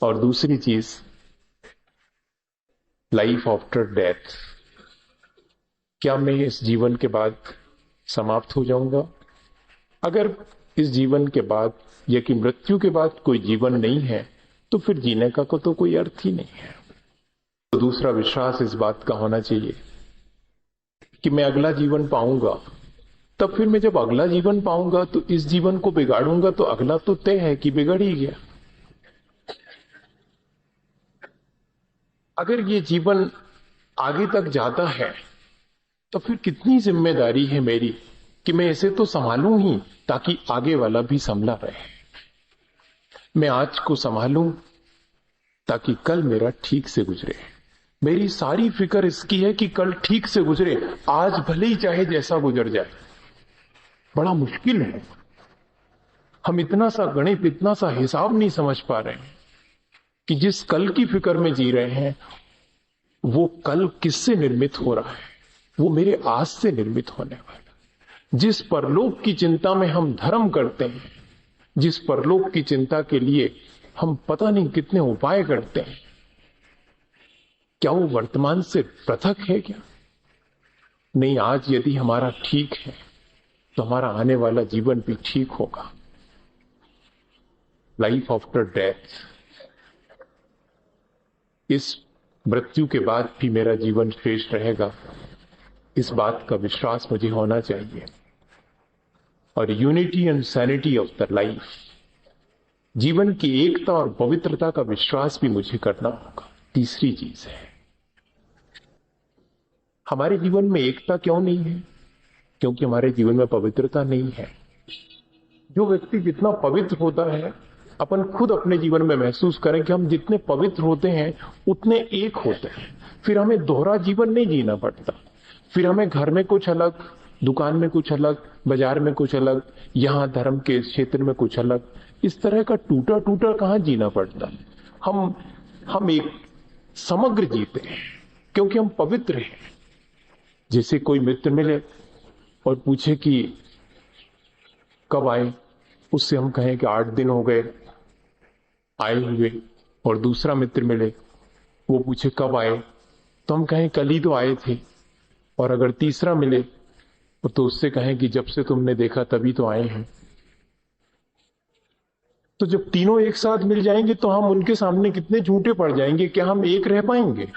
और दूसरी चीज, लाइफ आफ्टर डेथ। क्या मैं इस जीवन के बाद समाप्त हो जाऊंगा? अगर इस जीवन के बाद या कि मृत्यु के बाद कोई जीवन नहीं है, तो फिर जीने का तो कोई अर्थ ही नहीं है। तो दूसरा विश्वास इस बात का होना चाहिए कि मैं अगला जीवन पाऊंगा। तब फिर मैं जब अगला जीवन पाऊंगा तो इस जीवन को बिगाड़ूंगा तो अगला तो तय है कि बिगड़ ही गया। अगर ये जीवन आगे तक जाता है तो फिर कितनी जिम्मेदारी है मेरी कि मैं इसे तो संभालूं ही, ताकि आगे वाला भी संभला रहे। मैं आज को संभालूं ताकि कल मेरा ठीक से गुजरे। मेरी सारी फिक्र इसकी है कि कल ठीक से गुजरे, आज भले ही चाहे जैसा गुजर जाए। बड़ा मुश्किल है, हम इतना सा गणित, इतना सा हिसाब नहीं समझ पा रहे हैं कि जिस कल की फिक्र में जी रहे हैं वो कल किससे निर्मित हो रहा है, वो मेरे आज से निर्मित होने वाला। जिस परलोक की चिंता में हम धर्म करते हैं, जिस परलोक की चिंता के लिए हम पता नहीं कितने उपाय करते हैं, क्या वो वर्तमान से पृथक है क्या? नहीं, आज यदि हमारा ठीक है तो हमारा आने वाला जीवन भी ठीक होगा। लाइफ आफ्टर डेथ, इस मृत्यु के बाद भी मेरा जीवन शेष रहेगा, इस बात का विश्वास मुझे होना चाहिए। और unity and sanity of the life, जीवन की एकता और पवित्रता का विश्वास भी मुझे करना होगा। तीसरी चीज है, हमारे जीवन में एकता क्यों नहीं है? क्योंकि हमारे जीवन में पवित्रता नहीं है। जो व्यक्ति जितना पवित्र होता है, अपन खुद अपने जीवन में महसूस करें कि हम जितने पवित्र होते हैं उतने एक होते हैं, फिर हमें दोहरा जीवन नहीं जीना पड़ता। फिर हमें घर में कुछ अलग, दुकान में कुछ अलग, बाजार में कुछ अलग, यहां धर्म के क्षेत्र में कुछ अलग, इस तरह का टूटा टूटा कहां जीना पड़ता। हम एक समग्र जीते हैं क्योंकि हम पवित्र हैं। जैसे कोई मित्र मिले और पूछे कि कब आए, उससे हम कहें कि 8 दिन हो गए आए हुए। और दूसरा मित्र मिले, वो पूछे कब आए, तो हम कहें कल ही तो आए थे। और अगर तीसरा मिले तो उससे कहें कि जब से तुमने देखा तभी तो आए हैं। तो जब तीनों एक साथ मिल जाएंगे तो हम उनके सामने कितने झूठे पड़ जाएंगे, क्या हम एक रह पाएंगे?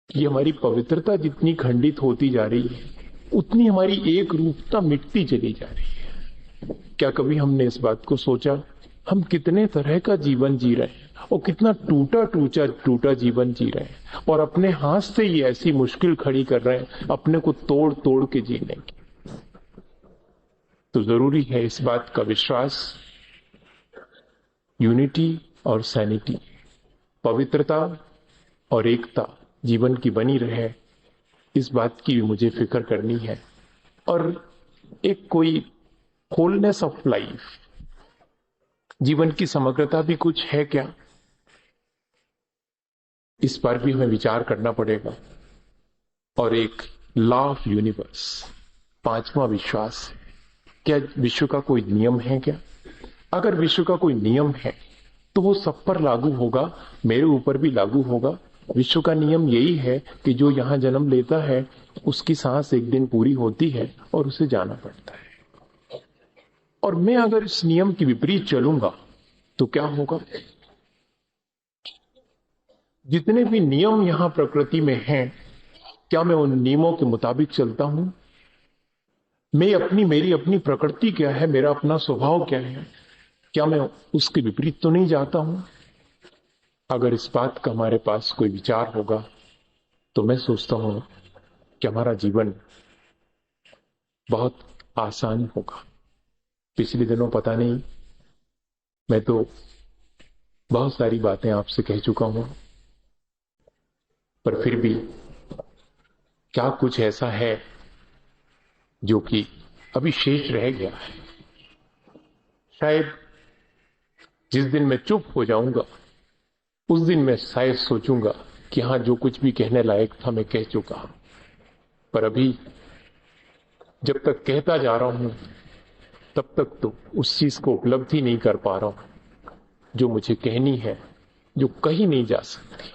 ये हमारी पवित्रता जितनी खंडित होती जा रही है, उतनी हमारी एक रूपता मिटती चली जा रही है। क्या कभी हमने इस बात को सोचा, हम कितने तरह का जीवन जी रहे हैं और कितना टूटा टूटा टूटा जीवन जी रहे हैं, और अपने हाथ से ही ऐसी मुश्किल खड़ी कर रहे हैं अपने को तोड़ तोड़ के जीने की। तो जरूरी है इस बात का विश्वास, यूनिटी और सैनिटी, पवित्रता और एकता जीवन की बनी रहे, इस बात की भी मुझे फिक्र करनी है। और एक कोई होलनेस ऑफ लाइफ, जीवन की समग्रता भी कुछ है क्या, इस पर भी हमें विचार करना पड़ेगा। और एक लॉ ऑफ यूनिवर्स, पांचवा विश्वास है, क्या विश्व का कोई नियम है क्या? अगर विश्व का कोई नियम है तो वो सब पर लागू होगा, मेरे ऊपर भी लागू होगा। विश्व का नियम यही है कि जो यहां जन्म लेता है उसकी सांस एक दिन पूरी होती है और उसे जाना पड़ता है। और मैं अगर इस नियम के विपरीत चलूंगा तो क्या होगा? जितने भी नियम यहां प्रकृति में हैं, क्या मैं उन नियमों के मुताबिक चलता हूं? मेरी अपनी प्रकृति क्या है, मेरा अपना स्वभाव क्या है, क्या मैं उसके विपरीत तो नहीं जाता हूं? अगर इस बात का हमारे पास कोई विचार होगा तो मैं सोचता हूं कि हमारा जीवन बहुत आसान होगा। पिछले दिनों पता नहीं, मैं तो बहुत सारी बातें आपसे कह चुका हूं, पर फिर भी क्या कुछ ऐसा है जो कि अभी शेष रह गया है? शायद जिस दिन मैं चुप हो जाऊंगा उस दिन मैं शायद सोचूंगा कि हां, जो कुछ भी कहने लायक था मैं कह चुका हूं। पर अभी जब तक कहता जा रहा हूं तब तक तो उस चीज को उपलब्धि नहीं कर पा रहा हूं। जो मुझे कहनी है, जो कही नहीं जा सकती।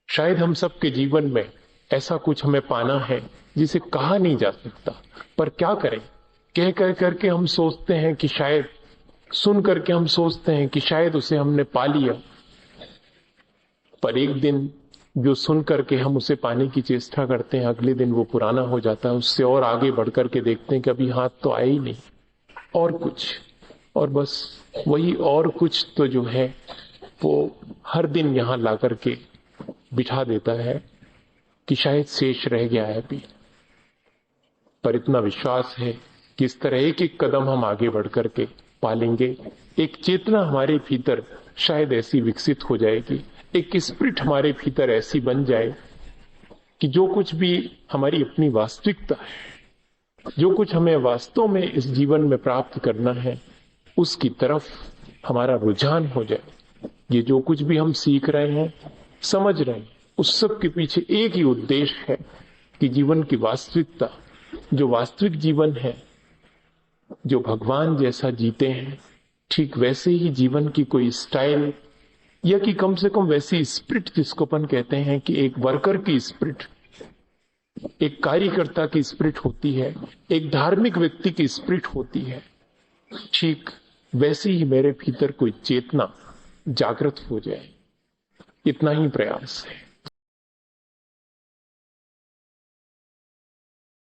शायद हम सबके जीवन में ऐसा कुछ हमें पाना है जिसे कहा नहीं जा सकता, पर क्या करें, कह कर करके हम सोचते हैं कि शायद, सुन करके हम सोचते हैं कि शायद उसे हमने पा लिया, पर एक दिन जो सुन करके हम उसे पाने की चेष्टा करते हैं, अगले दिन वो पुराना हो जाता है। उससे और आगे बढ़ करके देखते हैं कि अभी हाथ तो आया ही नहीं, और कुछ, और बस वही और कुछ तो जो है वो हर दिन यहां ला करके बिठा देता है कि शायद शेष रह गया है अभी। पर इतना विश्वास है कि इस तरह एक एक कदम हम आगे बढ़ करके पालेंगे। एक चेतना हमारे भीतर शायद ऐसी विकसित हो जाएगी, एक स्पिरिट हमारे भीतर ऐसी बन जाए कि जो कुछ भी हमारी अपनी वास्तविकता है, जो कुछ हमें वास्तव में इस जीवन में प्राप्त करना है, उसकी तरफ हमारा रुझान हो जाए। ये जो कुछ भी हम सीख रहे हैं, समझ रहे हैं, उस सब के पीछे एक ही उद्देश्य है कि जीवन की वास्तविकता, जो वास्तविक जीवन है, जो भगवान जैसा जीते हैं, ठीक वैसे ही जीवन की कोई स्टाइल, या कि कम से कम वैसी स्पिरिट जिसको अपन कहते हैं कि एक वर्कर की स्पिरिट, एक कार्यकर्ता की स्पिरिट होती है, एक धार्मिक व्यक्ति की स्पिरिट होती है, ठीक वैसे ही मेरे भीतर कोई चेतना जागृत हो जाए। इतना ही प्रयास है।